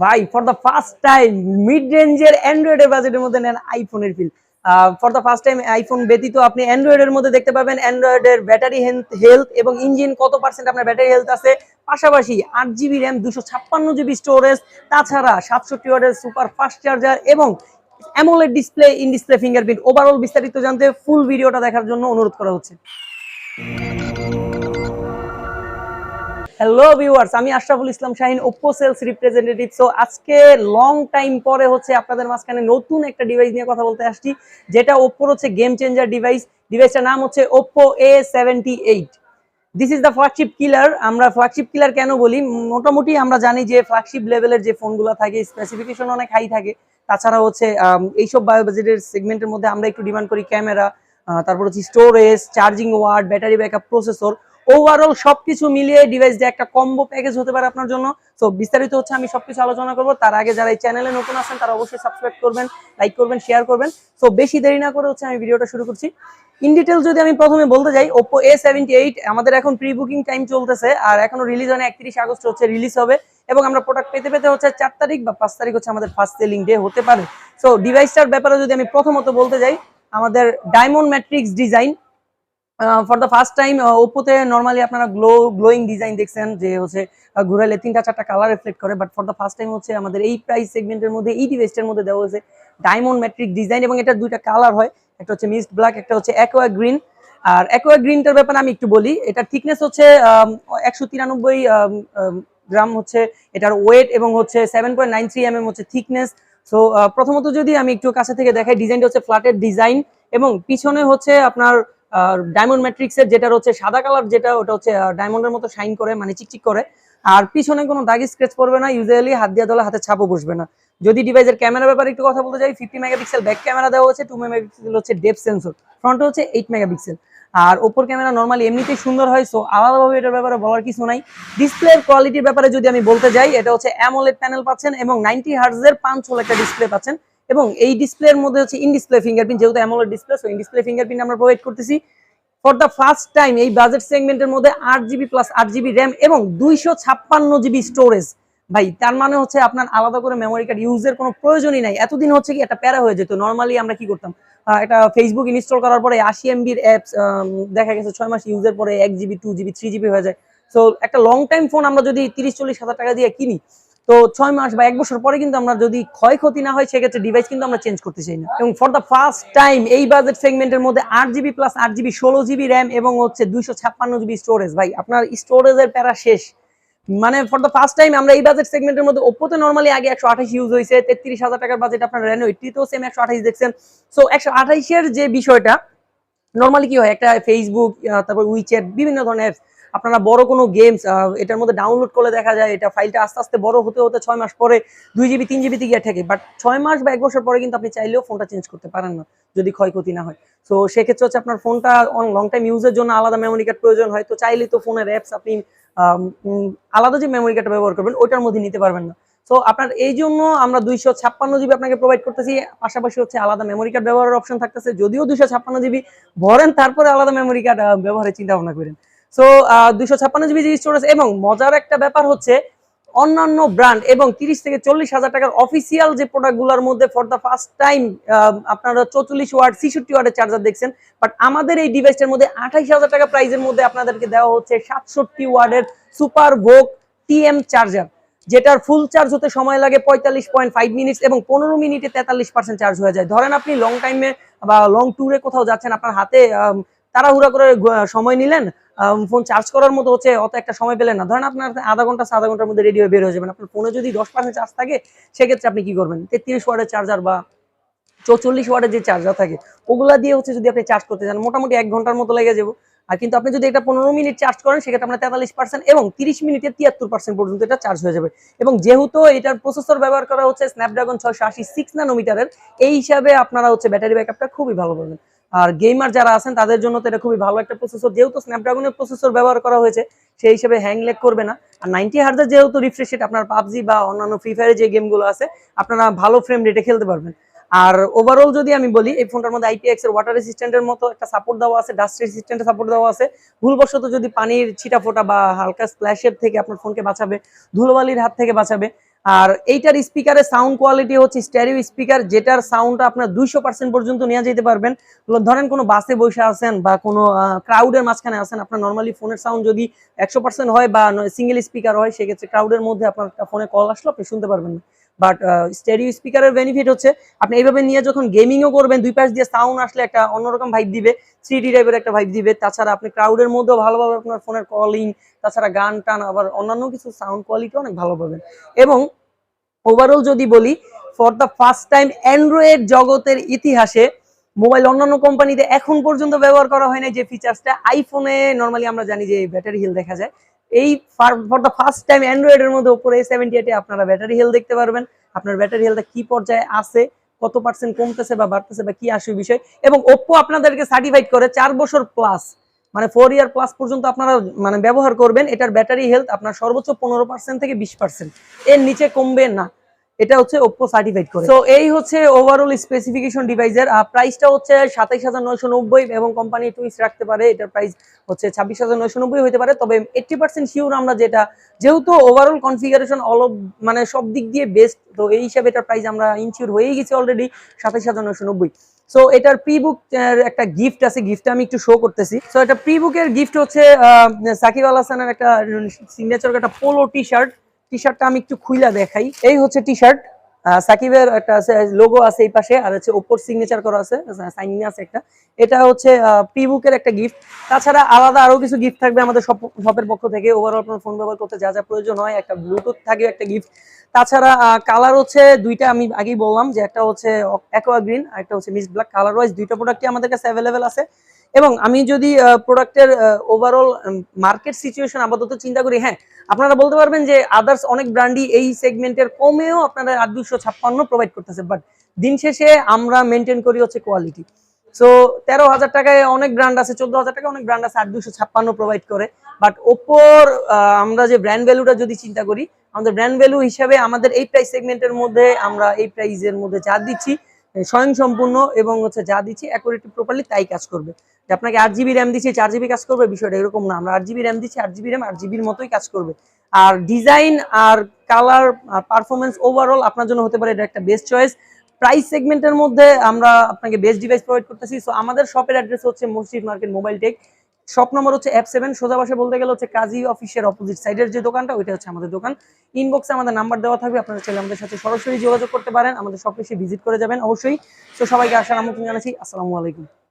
ভাই for the first time mid রেঞ্জের অ্যান্ড্রয়েডের বাজেটের মধ্যে নেন আইফোনের feel. For the first time iPhone ব্যতীত আপনি অ্যান্ড্রয়েডের মধ্যে দেখতে পাবেন অ্যান্ড্রয়েডের ব্যাটারি হেলথ এবং ইঞ্জিন কত পার্সেন্ট আপনার ব্যাটারি হেলথ আছে, পাশাপাশি 8 জিবি র্যাম, 256 জিবি স্টোরেজ, তাছাড়া 67 ওয়াটের সুপার ফাস্ট চার্জার এবং AMOLED display, in display fingerprint. Overall বিস্তারিত জানতে ফুল ভিডিওটা দেখার জন্য অনুরোধ করা হচ্ছে। হ্যালো ভিউয়ার্স, আমি Ashraful Islam Shahin, Oppo sales representative. So আজকে লং টাইম পরে হচ্ছে আপনাদের মাঝখানে নতুন একটা ডিভাইস নিয়ে কথা বলতে আসছি, যেটা ওপ্পোর হচ্ছে গেম চেঞ্জার ডিভাইস। ডিভাইসটার নাম হচ্ছে Oppo A78। This is the flagship killer. আমরা ফ্ল্যাগশিপ কিলার কেন বলি? মোটামুটি আমরা জানি যে ফ্ল্যাগশিপ লেভেলের যে ফোনগুলো থাকে স্পেসিফিকেশন অনেক হাই থাকে। তাছাড়া হচ্ছে এইসব বাজেটের সেগমেন্টের মধ্যে আমরা একটু ডিমান্ড করি ক্যামেরা, তারপর হচ্ছে storage, charging watt, battery backup, processor, overall সবকিছু মিলিয়ে ডিভাইসটা একটা কম্বো প্যাকেজ হতে পারে আপনার জন্য। সো বিস্তারিত হচ্ছে আমি সবকিছু আলোচনা করবো। তার আগে যারা এই চ্যানেলে নতুন আছেন তারা অবশ্যই সাবস্ক্রাইব করবেন, লাইক করবেন, শেয়ার করবেন। সো বেশি দেরি না করে হচ্ছে আমি ভিডিওটা শুরু করছি। ইন ডিটেল যদি আমি প্রথমে বলতে যাই, ওপ্পো A78 আমাদের এখন প্রি বুকিং টাইম চলতেছে, আর এখনো রিলিজ হয় না। 31 আগস্ট হচ্ছে রিলিজ হবে এবং আমরা প্রোডাক্ট পেতে পেতে হচ্ছে 4 তারিখ বা 5 তারিখ হচ্ছে আমাদের ফার্স্ট সেলিং ডে হতে পারে। সো ডিভাইসটার ব্যাপারে যদি আমি প্রথমত বলতে যাই, আমাদের diamond matrix design. For the first time ওপ্পোতে নর্মালি আপনারা গ্লোয়িং ডিজাইন দেখছেন, যে হচ্ছে ঘুরাইলে 3-4টা কালার রিফ্লেক্ট করে, but for the first time হচ্ছে আমাদের এই প্রাইস সেগমেন্টের মধ্যে এই ডিভাইসটার মধ্যে দেওয়া হয়েছে ডায়মন্ড ম্যাট্রিক ডিজাইন, এবং এটা দুইটা কালার হয়, একটা হচ্ছে মিস্ট ব্ল্যাক, একটা হচ্ছে অ্যাকোয়া গ্রিন। আর অ্যাকোয়া গ্রিনটার ব্যাপারে আমি একটু বলি, এটার থিকনেস হচ্ছে 193 গ্রাম হচ্ছে এটার ওয়েট, এবং হচ্ছে 7.93 mm হচ্ছে থিকনেস। সো প্রথমত যদি আমি একটু কাছে থেকে দেখাই, ডিজাইনটা হচ্ছে ফ্ল্যাটের ডিজাইন, এবং পিছনে হচ্ছে আপনার ডায়মন্ড ম্যাট্রিক্সের যেটা হচ্ছে সাদা কালার, যেটা ওটা হচ্ছে ডায়মন্ডের মতো শাইন করে, মানে চিকচিক করে। আর পিছনে কোনো দাগ স্ক্র্যাচ পড়বে না, ইউজুয়ালি হাত দিয়ে ধরলে হাতে ছাপও বসবে না। যদি ডিভাইসের ক্যামেরার ব্যাপারে একটু কথা বলতে যাই, 50 মেগাপিক্সেল ব্যাক ক্যামেরা দেওয়া হচ্ছে, 2 মেগাপিক্সেল হচ্ছে ডেপথ সেন্সর, ফ্রন্টে হচ্ছে 8 মেগাপিক্সেল। আর ওপোর ক্যামেরা নর্মালি এমনিতেই সুন্দর হয়, সো আলাদাভাবে এটার ব্যাপারে বলার কিছু নাই। ডিসপ্লের কোয়ালিটির ব্যাপারে যদি আমি বলতে যাই, এটা হচ্ছে অ্যামোলেড প্যানেল পাচ্ছেন এবং 90 হার্টজের 5 হোল একটা ডিসপ্লে পাচ্ছেন, এবং এই ডিসপ্লের মধ্যে হচ্ছে ইন ডিসপ্লে ফিঙ্গারপ্রিন্ট, যেহেতু AMOLED display, so in display fingerprint আমরা প্রোভাইড করতেছি। ফর দ্য ফার্স্ট টাইম এই বাজেট সেগমেন্টের মধ্যে 8 জিবি প্লাস 8 জিবি র্যাম এবং 256 জিবি স্টোরেজ। ভাই তার মানে হচ্ছে আপনার আলাদা করে মেমোরি কার্ড ইউজের কোনো প্রয়োজনই নাই। এতদিন হচ্ছে কি একটা প্যারা হয়ে যেত, নর্মালি আমরা কি করতাম, একটা ফেসবুক ইনস্টল করার পরে 80 MBর অ্যাপস দেখা গেছে 6 মাস ইউজের পরে 1 জিবি, 2 জিবি, 3 জিবি হয়ে যায়। সো একটা লং টাইম ফোন আমরা যদি 30-40 হাজার টাকা দিয়ে কিনি, তো 6 মাস বা 1 বছর পরে কিন্তু আমরা যদি ক্ষয়ক্ষতি না হয়, সেক্ষেত্রে ডিভাইস কিন্তু আমরা চেঞ্জ করতে চাই না। এবং ফর দ্য ফার্স্ট টাইম এই বাজেট সেগমেন্টের মধ্যে 8 GB plus 8 GB 16 GB RAM এবং হচ্ছে 256 জিবি স্টোরেজ। ভাই আপনার স্টোরেজের প্যারা শেষ। মানে ফর দ্য ফার্স্ট টাইম আমরা এই বাজেট সেগমেন্টের মধ্যে, ওপ্পোতে নর্মালি আগে 128 ইউজ হয়েছে, 33 হাজার টাকার বাজেট আপনার রেনো 80তেও সেম 128 দেখছেন। সো 128-এর যে বিষয়টা, নর্মালি কি হয়, একটা ফেসবুক, তারপর উইচ্যাট, বিভিন্ন ধরনের আপনারা বড় কোনো গেমস এটার মধ্যে ডাউনলোড করলে দেখা যায় এটা ফাইলটা আস্তে আস্তে বড় হতে হতে 6 মাস পরে 2 জিবি 3 জিবি গিয়ে থাকে, বাট 6 মাস বা 1 বছর পরে কিন্তু আপনি চাইলেও ফোনটা চেঞ্জ করতে পারেন না যদি ক্ষয়ক্ষতি না হয়। সো সেক্ষেত্রে হচ্ছে আপনার ফোনটা লং টাইম ইউজের জন্য আলাদা মেমোরি কার্ড প্রয়োজন হয়, তো চাইলে তো ফোনের অ্যাপস আপনি আলাদা যে মেমোরি কার্ডটা ব্যবহার করবেন ওইটার মধ্যে নিতে পারবেন না। সো আপনার এই জন্য আমরা 256 জিবি আপনাকে প্রোভাইড করতেছি, পাশাপাশি হচ্ছে আলাদা মেমোরি কার্ড ব্যবহারের অপশন থাকতেছে। যদিও 256 জিবি ভরেন, তারপরে আলাদা মেমোরি কার্ড ব্যবহারের চিন্তা ভাবনা করেন। সো 256 জিবি স্টোরেজ, এবং মজার একটা ব্যাপার হচ্ছে অন্যান্য ব্র্যান্ড এবং 30-40 হাজার টাকার অফিসিয়াল যে প্রোডাক্টগুলোর মধ্যে ফর দ্য ফার্স্ট টাইম আপনারা 44 ওয়াট 66 ওয়াটের চার্জার দেখছেন, বাট আমাদের এই ডিভাইসটার মধ্যে 28 হাজার টাকা প্রাইসের মধ্যে আপনাদেরকে দেওয়া হচ্ছে 67 ওয়াটের সুপার ভোগ TM চার্জার, যেটার ফুল চার্জ হতে সময় লাগে 45.5 মিনিট এবং 15 মিনিটে 43% চার্জ হয়ে যায়। ধরেন আপনি লং টাইমে বা লং ট্যুরে কোথাও যাচ্ছেন, আপনার হাতে তাড়াহুড়া করে সময় নিলেন, ফোন চার্জ করার মতো হচ্ছে অত একটা সময় পেলেন না, ধরেন আপনার আধা ঘন্টার মধ্যে রেডি হয়ে বের হয়ে যাবেন। আপনার ফোনে যদি 10% চার্জ থাকে, সেক্ষেত্রে আপনি কি করবেন, 33 ওয়াটের চার্জার বা 44 ওয়াটের যে চার্জার থাকে ওগুলা দিয়ে হচ্ছে যদি আপনি চার্জ করতে চান, মোটামুটি 1 ঘন্টার মতো লেগে যাবে। আর কিন্তু আপনি যদি এটা 15 মিনিট চার্জ করেন, সেক্ষেত্রে আপনার 43% এবং 30 মিনিটে 73% পর্যন্ত এটা চার্জ হয়ে যাবে। এবং যেহেতু এটার প্রসেসর ব্যবহার করা হচ্ছে স্ন্যাপড্রাগন 680 6 ন্যানোমিটারের, এই হিসাবে আপনারা হচ্ছে ব্যাটারি ব্যাকআপটা খুবই ভালো পাবেন। আর গেমার যারা আছেন তাদের জন্য তো এটা খুবই ভালো একটা প্রসেসর, যেহেতু স্ন্যাপড্রাগনের প্রসেসর ব্যবহার করা হয়েছে, সেই হিসেবে হ্যাং লেগ করবে না। আর 90 হার্টজের যেহেতু রিফ্রেশ রেট, আপনার পাবজি বা অন্যান্য ফ্রি ফায়ারের যে গেমগুলো আছে আপনারা ভালো ফ্রেম রেটে খেলতে পারবেন। আর ওভারঅল যদি আমি বলি, এই ফোনটার মধ্যে IPX এর ওয়াটার রেসিস্ট্যান্টের মতো একটা সাপোর্ট দেওয়া আছে, ডাস্ট রেসিস্ট্যান্টের সাপোর্ট দেওয়া আছে। ভুলবশত যদি পানির ছিটা ফোটা বা হালকা স্প্ল্যাশের থেকে আপনার ফোনকে বাঁচাবে, ধুলোবালির হাত থেকে বাঁচাবে। আর এইটার স্পিকারের সাউন্ড কোয়ালিটি হচ্ছে স্টেরিও স্পিকার, যেটার সাউন্ডটা আপনার 200% পর্যন্ত নিয়ে যেতে পারবেন। ধরেন কোনো বাসে বসে আছেন বা কোনো ক্রাউডের মাঝখানে আছেন, আপনার নর্মালি ফোনের সাউন্ড যদি 100% হয় বা সিঙ্গেল স্পিকার হয়, সেক্ষেত্রে ক্রাউডের মধ্যে আপনার ফোনে কল আসলো আপনি শুনতে পারবেন না। বাট স্টেরিও স্পিকারের বেনিফিট হচ্ছে আপনি এইভাবে নিয়ে যখন গেমিংও করবেন, দুই পাশ দিয়ে সাউন্ড আসলে একটা অন্যরকম ভাইব দিবে, 3D টাইপের একটা ভাইব দিবে। তাছাড়া আপনি ক্রাউডের মধ্যেও ভালোভাবে আপনার ফোনের কলিং, তাছাড়া গান টান, আবার অন্যান্য কিছু সাউন্ড কোয়ালিটি অনেক ভালো পাবেন। এবং ওভারঅল যদি বলি, for the first time Android জগতের ইতিহাসে মোবাইল অন্যান্য কোম্পানিতে এখন পর্যন্ত ব্যবহার করা হয় না যে ফিচার্সটা আইফোনে নর্মালি আমরা জানি যে ব্যাটারি হেলথ দেখা যায়, এই ফর দ্য ফার্স্ট টাইম অ্যান্ড্রয়েডের মধ্যে Oppo A78 এ আপনারা ব্যাটারি হেলথ দেখতে পারবেন। আপনার ব্যাটারি হেলথ কি পর্যায়ে আছে, কত পার্সেন্ট কমতেছে বা বাড়তেছে বা কি আসে বিষয়। এবং Oppo আপনাদেরকে সার্টিফাইড করে 4 বছর প্লাস, মানে 4 ইয়ার প্লাস পর্যন্ত আপনারা মানে ব্যবহার করবেন, এটার ব্যাটারি হেলথ আপনার সর্বোচ্চ 15% থেকে 20%, এর নিচে কমবে না। এটা হচ্ছে Oppo সার্টিফাইড করে। সো এই হচ্ছে ওভারঅল স্পেসিফিকেশন ডিভাইসের। প্রাইসটা হচ্ছে 27990 এবং কোম্পানি টুইস্ট রাখতে পারে, এটার প্রাইস হচ্ছে 26990 হতে পারে। তবে 80% শিওর আমরা যেহেতু ওভারঅল কনফিগারেশন মানে সব দিক দিয়ে বেস্ট, তো এই হিসাবে এটার প্রাইস আমরা ইনশিওর হয়েই গেছি অলরেডি 27990। সো এটার প্রি বুক একটা গিফট আছে, গিফটটা আমি একটু শো করতেছি। সো এটা প্রি বুকের গিফট হচ্ছে সাকিব আল হাসানের একটা সিগনেচার একটা পোলো টি শার্ট। টি শার্টটা আমি একটু খুইলা দেখাই। এই হচ্ছে টি শার্ট, সাকিবের একটা লোগো আছে এই পাশে, আর হচ্ছে ওপোর সিগনেচার করা আছে, সাইনিং আছে একটা। এটা হচ্ছে প্রি বুকের একটা গিফট। তাছাড়া আলাদা আরো কিছু গিফট থাকবে আমাদের শপের পক্ষ থেকে। ওভারঅল আপনার ফোন ব্যবহার করতে যা যা প্রয়োজন হয়, একটা ব্লুটুথ থাকে একটা গিফট। তাছাড়া কালার হচ্ছে দুইটা, আমি আগেই বললাম যে একটা হচ্ছে অ্যাকোয়া গ্রিন আর একটা হচ্ছে মিস্ট ব্ল্যাক। কালার ওয়াইজ দুইটা প্রোডাক্টই আমাদের কাছে অ্যাভেলেবেল আছে। এবং আমি যদি প্রোডাক্টের ওভারঅল মার্কেট সিচুয়েশন আপাতত চিন্তা করি, হ্যাঁ আপনারা বলতে পারবেন যে আদার্স অনেক ব্র্যান্ডই এই সেগমেন্টের কমেও আপনারা 8256 প্রোভাইড করতেছে, বাট দিন শেষে আমরা মেনটেন করি হচ্ছে কোয়ালিটি। সো 13,000 টাকায় অনেক ব্র্যান্ড আছে, 14,000 টাকায় অনেক ব্র্যান্ড আছে 8256 প্রোভাইড করে। বাট ওপ্পোর আমরা যে ব্র্যান্ড ভ্যালুটা যদি চিন্তা করি, আমাদের ব্র্যান্ড ভ্যালু হিসাবে আমাদের এই প্রাইস সেগমেন্টের মধ্যে আমরা এই প্রাইসের মধ্যে যা দিচ্ছি স্বয়ংসম্পূর্ণ এবং হচ্ছে যা দিচ্ছি অ্যাকুরেটলি প্রপারলি তাই কাজ করবে। যে আপনাকে 8 GB র্যাম দিচ্ছি 4 GB কাজ করবে, বিষয়টা এরকম না। আমরা 8 GB র্যাম দিচ্ছি, 8 GB র্যাম 8 GB মতোই কাজ করবে। আর ডিজাইন আর কালার আর পারফরমেন্স ওভারঅল আপনার জন্য হতে পারে এটা একটা বেস্ট চয়েস। প্রাইস সেগমেন্টের মধ্যে আমরা আপনাকে বেস্ট ডিভাইস প্রোভাইড করতেছি। সো আমাদের শপের অ্যাড্রেস হচ্ছে মসজিদ market mobile take, shop number হচ্ছে F7, সোজা পাশে বলতে গেলে হচ্ছে কাজী অফিসের অপোজিট সাইডের যে দোকানটা, ওইটা হচ্ছে আমাদের দোকান। ইনবক্সে আমাদের নাম্বার দেওয়া থাকবে, আপনারা চাইলে আমাদের সাথে সরাসরি যোগাযোগ করতে পারেন, আমাদের শপে এসে ভিজিট করে যাবেন অবশ্যই। তো সবাইকে আসার আমন্ত্রণ জানাচ্ছি। আসসালামু আলাইকুম।